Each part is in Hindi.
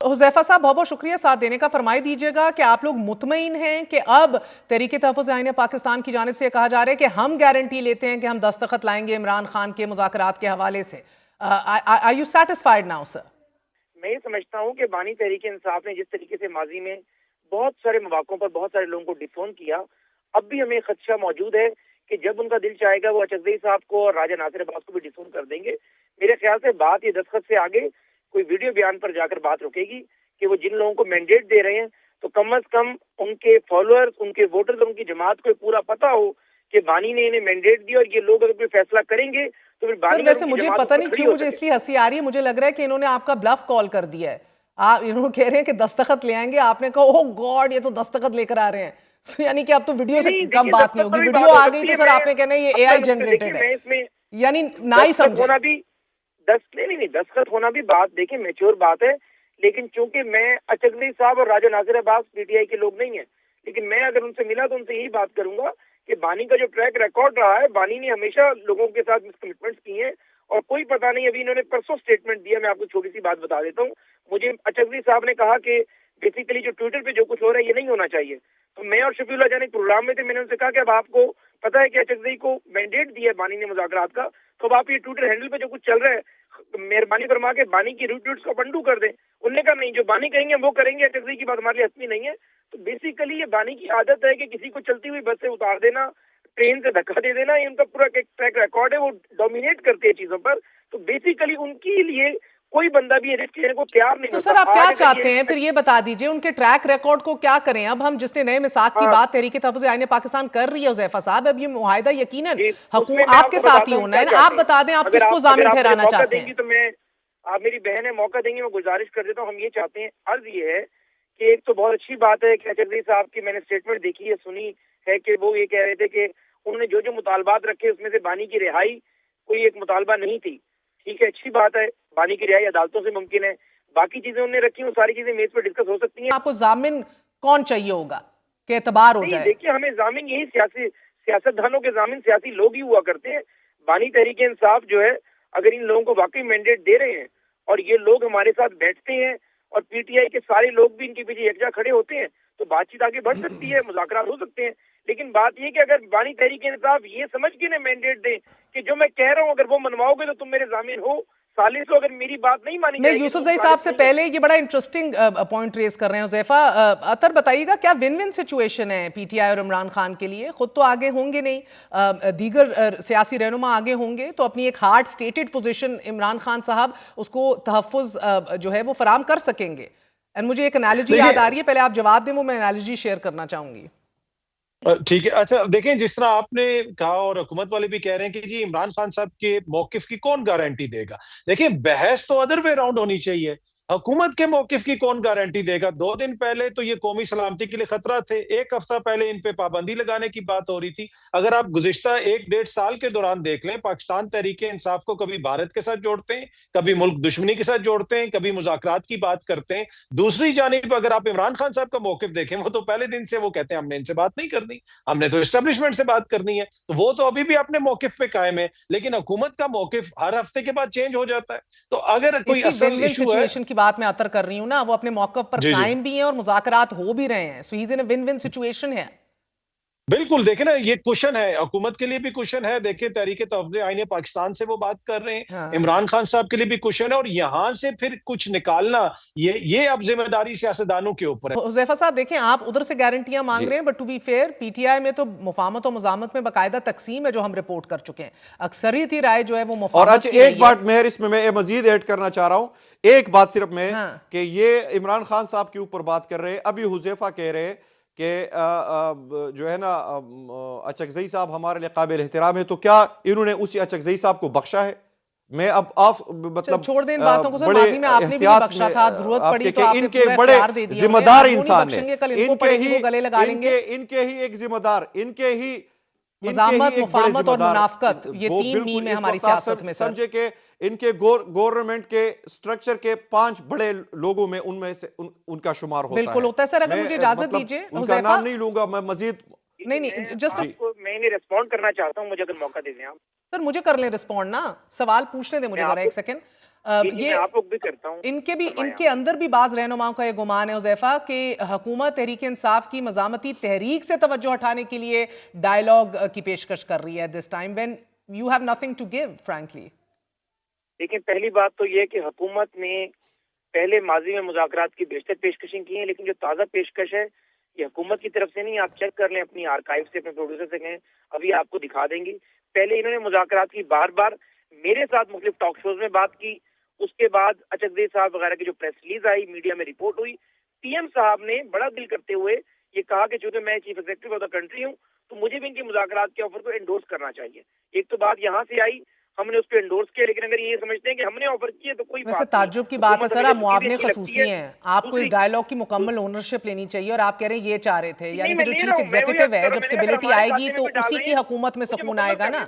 हुज़ैफा साहब बहुत बहुत शुक्रिया साथ देने का। फरमाई दीजिएगा कि आप लोग मुतमईन हैं कि अब तहरीक तहफ़्फ़ुज़ आईन पाकिस्तान की जानिब से कहा जा रहा है कि हम गारंटी लेते हैं कि हम दस्तखत लाएंगे इमरान खान के मुज़ाकरात के हवाले से। Are you satisfied now sir? मैं ये समझता हूँ कि बानी तहरीक इंसाफ ने जिस तरीके से माजी में बहुत सारे मौकों पर बहुत सारे लोगों को डिफोन किया, अब भी हमें खदशा मौजूद है कि जब उनका दिल चाहेगा वो अचकज़ई साहब को और राजा नासिर अब्बास को भी डिफोन कर देंगे। मेरे ख्याल से बात ये दस्तखत से आगे कोई वीडियो बयान पर जाकर बात रुकेगी कि वो जिन लोगों को मैंडेट दे रहे हैं तो कम अज कम उनके फॉलोअर्स, उनके वोटर्स, उनकी जमात को पूरा पता हो कि बानी ने इन्हें मैंडेट दिया और ये लोग अगर कोई फैसला करेंगे तो फिर बानी सर वैसे मुझे पता नहीं क्यों मुझे इसलिए हंसी आ रही है, मुझे लग रहा है कि इन्होंने आपका ब्लफ कॉल कर दिया है। आप इन्होंने कह रहे हैं कि दस्तखत ले आएंगे, आपने कहा ओह गॉड ये तो दस्तखत लेकर आ रहे हैं। यानी कि अब तो वीडियो से कम बात नहीं होगी, वीडियो आ गई तो सर आपने कहना है ये एआई जनरेटेड है, यानी ना ही समझे। नहीं, दस्तखत होना भी बात देखिए मैच्योर बात है, लेकिन चूंकि मैं अचकज़ई साहब और राजा नासिर अब्बास पीटीआई के लोग नहीं है, लेकिन मैं अगर उनसे मिला तो उनसे यही बात करूंगा कि बानी का जो ट्रैक रिकॉर्ड रहा है, बानी ने हमेशा लोगों के साथ मिसकमिटमेंट्स किए हैं और कोई पता नहीं, अभी इन्होंने परसों स्टेटमेंट दिया, मैं आपको छोटी सी बात बता देता हूँ। मुझे अचकज़ई साहब ने कहा कि बेसिकली जो ट्विटर पे जो कुछ हो रहा है ये नहीं होना चाहिए, तो मैं और शफीउल्लाह जान एक प्रोग्राम में थे, मैंने उनसे कहा कि अब आपको पता है कि अचकज़ई को मैंडेट दिया है बानी ने मुज़ाकरात का, तो अब आप ये ट्विटर हैंडल पे जो कुछ चल रहा है मेहरबानी फरमा के बानी की रिट्वीट्स को बंडू कर दें। उन्होंने कहा नहीं, जो बानी कहेंगे वो करेंगे, अचकज़ई की बात हमारे लिए हस्मी नहीं है। तो बेसिकली ये बानी की आदत है कि किसी को चलती हुई बस से उतार देना, ट्रेन से धक्का दे देना, ये उनका पूरा ट्रैक रिकॉर्ड है, वो डोमिनेट करते हैं चीजों पर। तो बेसिकली उनके लिए कोई बंदा भी रिस्क लेने को तैयार नहीं। तो सर आप क्या चाहते हैं फिर ये बता दीजिए, उनके ट्रैक रिकॉर्ड को क्या करें? अब हम जिसने नए मिसाक की बात तहरीक तहफ़्फ़ुज़ आईन पाकिस्तान कर रही है हुज़ैफा साहब, अब ये मुआहिदा यकीनन आपके साथ ही होना है ना। आप बता दें आप किसको जामिन ठहराना चाहते हैं? तो मैं, आप मेरी बहन है, मौका देंगे, मैं गुजारिश कर देता हूँ। हम ये चाहते हैं, अर्ज ये है कि एक तो बहुत अच्छी बात है कि अचकज़ई साहब की मैंने स्टेटमेंट देखी है, सुनी है कि वो ये कह रहे थे कि उन्होंने जो जो मुतालबात रखे उसमें से बानी की रिहाई कोई एक मुतालबा नहीं थी। ठीक है, अच्छी बात है, बानी की रिहाई अदालतों से मुमकिन है, बाकी चीजें उन्होंने रखी, वो सारी चीजें मेज पर डिस्कस हो सकती हैं। आपको जामिन कौन चाहिए होगा कि एतबार हो जाए? देखिए, हमें जामिन यही सियासतदानों के जामिन सियासी लोग ही हुआ करते हैं। बानी तहरीक इंसाफ जो है, अगर इन लोगों को वाकई मैंडेट दे रहे हैं और ये लोग हमारे साथ बैठते हैं और पीटीआई के सारे लोग भी इनके पीछे एकजा खड़े होते हैं तो बातचीत आगे बढ़ सकती है, मुज़ाकरात हो सकते हैं। लेकिन बात यह कि अगर बानी तहरीक इंसाफ ये समझ के ना मैंडेट दें कि जो मैं कह रहा हूँ अगर वो मनवाओगे तो तुम मेरे जामिन हो, सालिस को अगर मेरी बात नहीं मानी मैं यूसुफजई साहब से पहले ये बड़ा इंटरेस्टिंग पॉइंट रेज कर रहे हैं हुज़ैफा। अतर बताइएगा क्या विन विन सिचुएशन है पीटीआई और इमरान खान के लिए? खुद तो आगे होंगे नहीं, दीगर सियासी रहनुमा आगे होंगे, तो अपनी एक hard stated position Imran Khan साहब उसको तहफ़्फ़ुज़ जो है वो फराम कर सकेंगे। एंड मुझे एक एनालॉजी याद आ रही है, पहले आप जवाब दें, वो मैं एनालॉजी शेयर करना चाहूंगी। ठीक है, अच्छा देखें, जिस तरह आपने कहा और हुकूमत वाले भी कह रहे हैं कि जी इमरान खान साहब के मौकिफ की कौन गारंटी देगा। देखिए, बहस तो अदर वे राउंड होनी चाहिए, हुकूमत के मौकिफ की कौन गारंटी देगा। 2 दिन पहले तो ये कौमी सलामती के लिए खतरा थे, 1 हफ्ता पहले इन पे पाबंदी लगाने की बात हो रही थी। अगर आप गुज़िश्ता 1-1.5 साल के दौरान देख लें, पाकिस्तान तहरीक इंसाफ को कभी भारत के साथ जोड़ते हैं, कभी मुल्क दुश्मनी के साथ जोड़ते हैं, कभी मुज़ाकरात की बात करते हैं। दूसरी जानिब अगर आप इमरान खान साहब का मौकिफ देखें, वो तो पहले दिन से वो कहते हैं हमने इनसे बात नहीं करनी, हमने तो एस्टेब्लिशमेंट से बात करनी है, तो वो तो अभी भी अपने मौकिफ पे कायम है। लेकिन हुकूमत का मौकिफ हर हफ्ते के बाद चेंज हो जाता है। तो अगर कोई असल इशू है, बात मैं अतर कर रही हूं ना, वो अपने मौके पर कायम भी हैं और मुज़ाकरात हो भी रहे हैं, so he is in a win win situation है। बिल्कुल, देखे ना, ये कुशन है, हुकूमत के लिए भी कुशन है। देखिए, तहरीक तहफ़्फ़ुज़ आईन पाकिस्तान से वो बात कर रहे हैं, हाँ। इमरान खान साहब के लिए भी कुशन है, और यहां से फिर कुछ निकालना ये अब जिम्मेदारी सियासतदानों के ऊपर है। हुज़ैफा साहब देखें, आप उधर से गारंटियां मांग रहे हैं, but to be fair PTI में तो मुफाहमत और मुज़ामत में बाकायदा तकसीम है, जो हम रिपोर्ट कर चुके हैं। अक्सरियती राय जो है वो मुफाहमत। और अच्छा, एक बात मेहर इसमें मैं मजीद ऐड करना चाह रहा हूं, एक बात सिर्फ मैं, कि ये इमरान खान साहब के ऊपर बात कर रहे हैं, अभी हुज़ैफा कह रहे हैं कि जो है ना अचकज़ई साहब हमारे लिए काबिल एहतराम है, तो क्या इन्होंने उसी अचकज़ई साहब को बख्शा है? मैं अब आप मतलब छोड़ दें इन बातों को सर, माजी में आपने भी बख्शा था, जरूरत पड़ी तो आपने इनके बड़े जिम्मेदार इंसान है, इनके ही एक जिम्मेदार, इनके ही मुज़ामत, मुफाहमत और मुनाफ़क़त, ये 3 मीम है हमारी सियासत में। समझे कि इनके गवर्नमेंट के स्ट्रक्चर के 5 बड़े लोगों में उनमें से उनका शुमार होता है। बिल्कुल होता है सर। अगर मुझे इजाजत दीजिए, उनका नाम नहीं लूंगा मैं मजीद। नहीं, जस्ट मैं इन्हें रिस्पॉन्ड करना चाहता हूं, मुझे अगर मौका दे दें आप। सर मुझे कर लें रिस्पॉन्ड ना, सवाल पूछने दें मुझे जरा एक सेकंड। ये आप लोग भी करता हूँ। इनके अंदर भी बाज रहनुमाओं का ये गुमान है हुज़ैफा कि हुकूमत तहरीक इंसाफ की मज़ामती तहरीक से तवज्जो हटाने के लिए डायलॉग की पेशकश कर रही है this time when you have nothing to give frankly. देखिए, पहली बात तो ये कि हुकूमत ने पहले माजी में मुज़ाकरात की बेशतर पेशकशें की हैं, लेकिन जो ताज़ा पेशकश है ये हुकूमत की तरफ से नहीं। आप चेक कर लें अपनी आर्काइव से, अपने प्रोड्यूसर से कहें, अभी आपको दिखा देंगी। पहले इन्होंने मुज़ाकरात की बार बार मेरे साथ मुख्तलिफ टॉक शोज में बात की, उसके बाद अचकज़ई साहब वगैरह की जो प्रेस रिलीज आई, मीडिया में रिपोर्ट हुई, पीएम साहब ने बड़ा दिल करते हुए ये कहा कि चूंकि मैं chief executive of the country हूँ तो मुझे भी इनकी मुज़ाकरात के ऑफर को एंडोर्स करना चाहिए। एक तो बात यहाँ से आई, हमने उसको एंडोर्स किया, लेकिन अगर ये समझते हैं कि हमने ऑफर किया तो कोई वैसे ताज्जुब की बात है सर, आप मुआवने खसूसी हैं, आपको इस डायलॉग की मुकम्मल ओनरशिप लेनी चाहिए और आप कह रहे हैं ये चाह रहे थे, यानी कि जो चीफ एग्जीक्यूटिव है, जब स्टेबिलिटी आएगी तो उसी की हुकूमत में सुकून आएगा ना।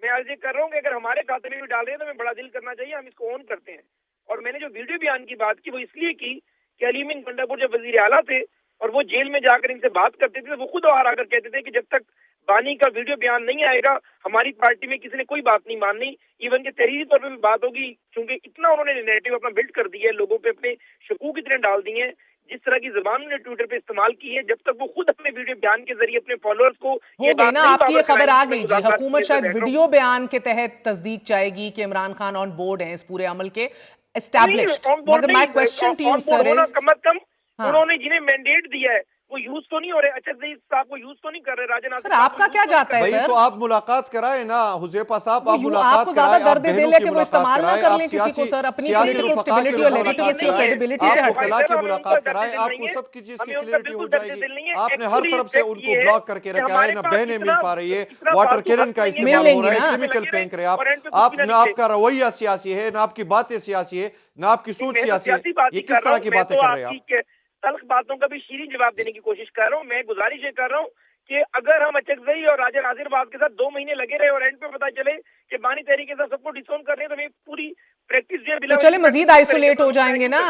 मैं अर्ज कर रहा हूँ कि अगर हमारे खाते में भी डाल रहे हैं तो हमें बड़ा दिल करना चाहिए, हम इसको ऑन करते हैं। और मैंने जो वीडियो बयान की बात की वो इसलिए की कि अलीमीन पंडापुर जब वजीर आला थे और वो जेल में जाकर इनसे बात करते थे, वो खुद बाहर आकर कहते थे कि जब तक बानी का वीडियो बयान नहीं आएगा हमारी पार्टी में किसी ने कोई बात नहीं माननी, इवन के तहरीरी तौर पर भी बात होगी। क्योंकि इतना उन्होंने नैरेटिव अपना बिल्ड कर दिया है, लोगों पे अपने शकूक इतने डाल दिए हैं, जिस तरह की जुबान उन्होंने ट्विटर पे इस्तेमाल की है, जब तक वो खुद अपने वीडियो बयान के जरिए अपने फॉलोअर्स को हो गई ना आपकी ये खबर आ गई जी, हुकूमत शायद वीडियो बयान के तहत तस्दीक चाहेगी कि इमरान खान ऑन बोर्ड हैं इस पूरे अमल के, एस्टैब्लिश्ड। मगर my question to you sir is, कम अज कम उन्होंने जिन्हें मैंडेट दिया है वो यूज तो नहीं हो रहे, अचकज़ई साहब को यूज तो नहीं कर रहे। राजा सर आपका क्या जाता है सर? तो आप मुलाकात कराए ना हुज़ैफा साहब, आप मुलाकात आपको ज्यादा दर्द दिल है कि वो इस्तेमाल ना कर लें किसी को सर, अपनी पॉलिटिकल स्टेबिलिटी और लेजिटिमेसी और क्रेडिबिलिटी से हटके की मुलाकात कराए, आपको सब की चीज की क्लैरिटी हो जाएगी। आपने हर तरफ से उनको ब्लॉक करके रखा है ना, बहनें मिल पा रही है, वाटर कैनन का इस्तेमाल हो रहा है, केमिकल फेंक रहे आप ना आपका रवैया सियासी है, ना आपकी बातें सियासी है, ना आपकी सोच सियासी है, ये किस तरह की बातें कर रहे हैं आप? तल्ख बातों का भी शीरीन जवाब देने की कोशिश कर रहा हूँ। मैं गुजारिश ये कर रहा हूँ कि अगर हम अचकज़ई और राजा नाज़िराबाद के साथ 2 महीने लगे रहे और एंड पे पता चले कि बानी तहरीक के साथ सबको डिसोन कर रहे हैं तो हमें पूरी प्रैक्टिस जो है तो चले मजीद आइसोलेट हो जाएंगे ना।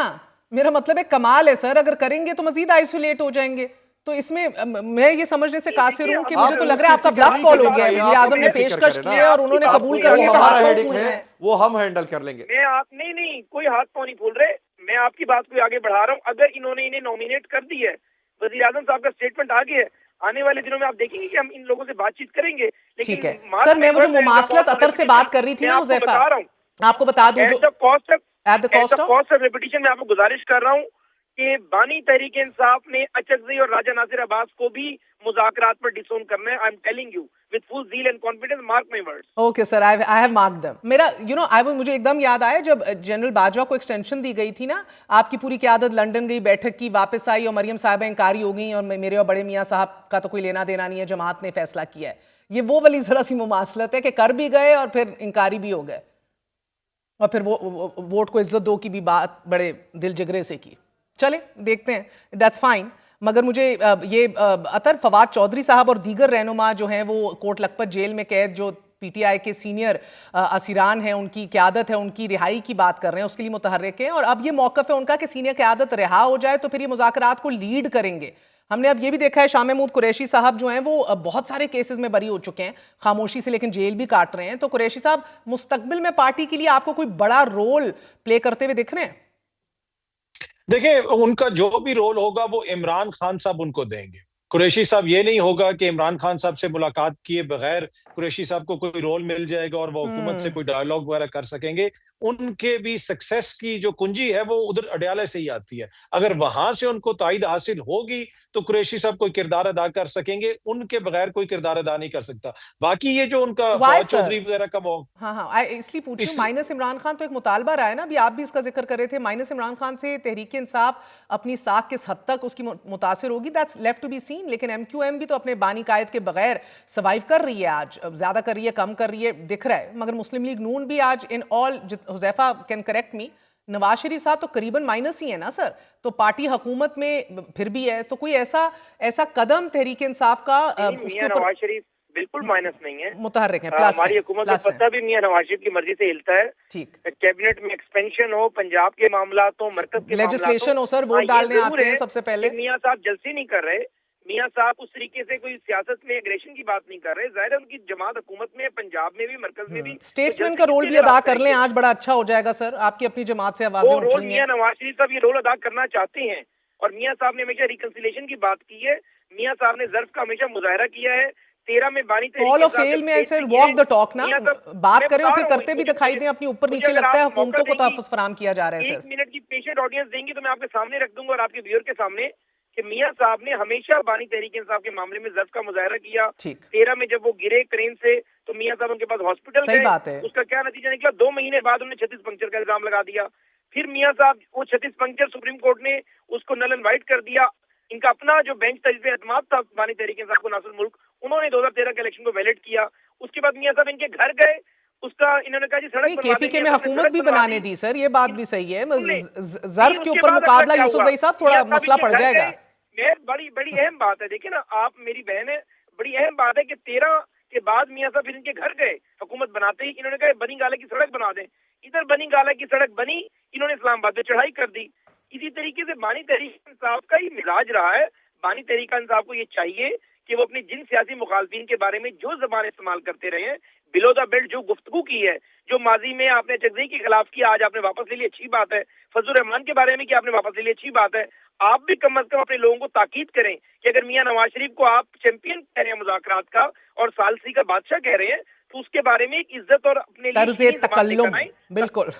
मेरा मतलब है कमाल है सर, अगर करेंगे तो मजीद आइसोलेट हो जाएंगे। तो इसमें मैं ये समझने से कासिर हूँ कि मुझे तो लग रहा है आपका ब्लफ कॉल हो गया है, वज़ीर आज़म ने पेशकश की है और उन्होंने कबूल कर लिया, वो हम हैंडल कर लेंगे। मैं आप नहीं कोई हाथ पाँव नहीं फूल रहे, मैं आपकी बात को आगे बढ़ा रहा हूँ। अगर इन्होंने इन्हें नॉमिनेट कर दी है, वज़ीर आज़म साहब का स्टेटमेंट आ गया है, आने वाले दिनों में आप देखेंगे कि हम इन लोगों से बातचीत करेंगे। ठीक है सर, मैं वो जो मुमासलत अतर से बात कर रही थी ना हुज़ैफा, आपको बता दूं, at the cost of repetition मैं आपको गुजारिश कर रहा हूँ कि बानी तहरीक इंसाफ ने अचकज़ई और राजा नासिर अब्बास को भी मुज़ाकरात पर डिसोन करना है। I am telling you with full zeal and confidence, mark my words. Okay sir, I have marked them. मेरा मुझे एकदम याद आया जब जनरल बाजवा को एक्सटेंशन दी गई थी ना, आपकी पूरी क़यादत लंदन गई, बैठक की, वापस आई और मरियम साहिबा इंकारी हो गई और मेरे और बड़े मियाँ साहब का तो कोई लेना देना नहीं है, जमात ने फैसला किया है। ये वो वाली जरा सी मुमासलत है कि कर भी गए और फिर इंकारी भी हो गए और फिर वो वोट को इज्जत दो की भी बात बड़े दिल जिगरे से की। चले देखते हैं, दैट्स फाइन। मगर मुझे ये अतर फवाद चौधरी साहब और दीगर रहनुमा जो हैं वो कोट लखपत जेल में कैद जो पीटीआई के सीनियर असीरान हैं, उनकी क़यादत है, उनकी रिहाई की बात कर रहे हैं, उसके लिए मुतहर्रिक हैं और अब ये मौक़िफ़ है उनका कि सीनियर क़यादत रिहा हो जाए तो फिर ये मुज़ाकरात को लीड करेंगे। हमने अब ये भी देखा है शाह महमूद कुरैशी साहब जो हैं वो बहुत सारे केसेस में बरी हो चुके हैं खामोशी से, लेकिन जेल भी काट रहे हैं। तो कुरैशी साहब मुस्तकबिल में पार्टी के लिए आपको कोई बड़ा रोल प्ले करते हुए दिख रहे हैं? देखिए, उनका जो भी रोल होगा वो इमरान खान साहब उनको देंगे। कुरैशी साहब ये नहीं होगा कि इमरान खान साहब से मुलाकात किए बगैर कुरैशी साहब को कोई रोल मिल जाएगा और वो हुकूमत से कोई डायलॉग वगैरह कर सकेंगे। उनके भी सक्सेस की जो कुंजी है वो उधर अडयाले से ही आती है। अगर वहां से उनको तायद हासिल होगी तो कुरैशी साहब कोई किरदार अदा कर सकेंगे, उनके बगैर कोई किरदार अदा नहीं कर सकता। बाकी ये जो उनका फवाद चौधरी वगैरह का हाँ, इसलिए पूछ रही हूं, माइनस इमरान खान तो एक मुतालबा रहा है ना, अभी आप भी इसका जिक्र कर रहे थे, माइनस इमरान खान से तहरीक इंसाफ अपनी साख किस हद तक उसकी मुतासिर होगी, that's left to be seen. लेकिन एमक्यूएम भी तो अपने बानी कायद के बगैर सर्वाइव कर रही है, आज ज्यादा कर रही है, कम कर रही है, दिख रहा है। मगर मुस्लिम लीग नून भी आज in all, Huzaifa can correct me, Nawaz Sharif sahab तो करीबन माइनस ही है ना सर, तो पार्टी हुकूमत में फिर भी है, तो कोई ऐसा कदम तहरीक इंसाफ का उसके ऊपर नवाज शरीफ बिल्कुल माइनस नहीं है, मुतहर्रिक है, हमारी हुकूमत को पता भी मियां नवाज शरीफ की मर्जी से हिलता है। ठीक, कैबिनेट में एक्सपेंशन हो, पंजाब के मामला हो, मरकज के लेजिस्लेशन हो सर, वोट डालने आते हैं सबसे पहले। मियां साहब जलसी नहीं कर रहे, मियाँ साहब उस तरीके से कोई सियासत में एग्रेशन की बात नहीं कर रहे। जाहिर है उनकी जमात हुकूमत में, पंजाब में भी, मरकज में भी स्टेट्समैन का रोल भी अदा कर लें, आज बड़ा अच्छा हो जाएगा सर। आपकी अपनी जमात से आवाजें उठ रही हैं। मियाँ नवाज शरीफ साहब ये रोल अदा करना चाहते हैं और मियाँ साहब ने हमेशा रिकंसिलिएशन की बात की है। मियाँ साहब ने ज़र्फ का हमेशा मुजाहरा किया है। 13 में बानी कॉल ऑफ फेल में सर वॉक द टॉक ना, बात करें और फिर करते भी दिखाई दें। अपनी ऊपर नीचे लगता है हुकूमतों को तहफ़्फ़ुज़ फराहम किया जा रहा है। सर 1 मिनट की पेशेंट ऑडियंस देंगी तो मैं आपके सामने रख दूंगा और आपके व्यूअर के सामने कि मियाँ साहब ने हमेशा बानी तहरीक इंसाफ के मामले में ज़र्फ का मुजाहरा किया। 13 में जब वो गिरे क्रेन से तो मियाँ साहब उनके पास हॉस्पिटल सही बात है। उसका क्या नतीजा निकला? 2 महीने बाद उन्होंने 36 पंक्चर का इल्जाम लगा दिया। फिर मियाँ साहब वो 36 पंक्चर सुप्रीम कोर्ट ने उसको नल एंड वाइट कर दिया। इनका अपना जो बेंच तजवीज़ एतमाद था बानी तहरीक इंसाफ को, नासिर मुल्क, उन्होंने 2013 के इलेक्शन को वैलिड किया। उसके बाद मियाँ साहब इनके घर गए, उसका इन्होंने कहा जी सड़क केपीके में हुकूमत भी बनाने दी सर, ये बात भी सही है। ज़र्फ के ऊपर मुकाबला यूसुफजई साहब थोड़ा मसला पड़ जाएगा। बड़ी बड़ी अहम बात है, देखिए ना आप, मेरी बहन है, बड़ी अहम बात है कि 13 के बाद मियाँ साहब फिर इनके घर गए हुकूमत बनाते ही। इन्होंने कहा बनी गाला की सड़क बना दें। इधर बनी गाला की सड़क बनी, इन्होंने इस्लामाबाद में चढ़ाई कर दी। इसी तरीके से बानी तहरीक इंसाफ का ही मिजाज रहा है। बानी तहरीक इंसाफ को ये चाहिए कि वो अपनी जिन सियासी मुखालफिन के बारे में जो जबान इस्तेमाल करते रहे हैं, बिलो द बेल्ट जो गुफ्तगू की है, जो माजी में आपने चकजई के खिलाफ किया, आज आपने वापस ले ली, अच्छी बात है। फजलुर रहमान के बारे में कि आपने वापस ले ली, अच्छी बात है। आप भी कम अज कम अपने लोगों को ताकीद करें कि अगर मियाँ नवाज शरीफ को आप चैंपियन कह रहे हैं मुज़ाकरात का और सालसी का बादशाह कह रहे हैं, तो उसके बारे में एक इज्जत और अपने लिए तर्ज़े तकल्लुम। बिल्कुल।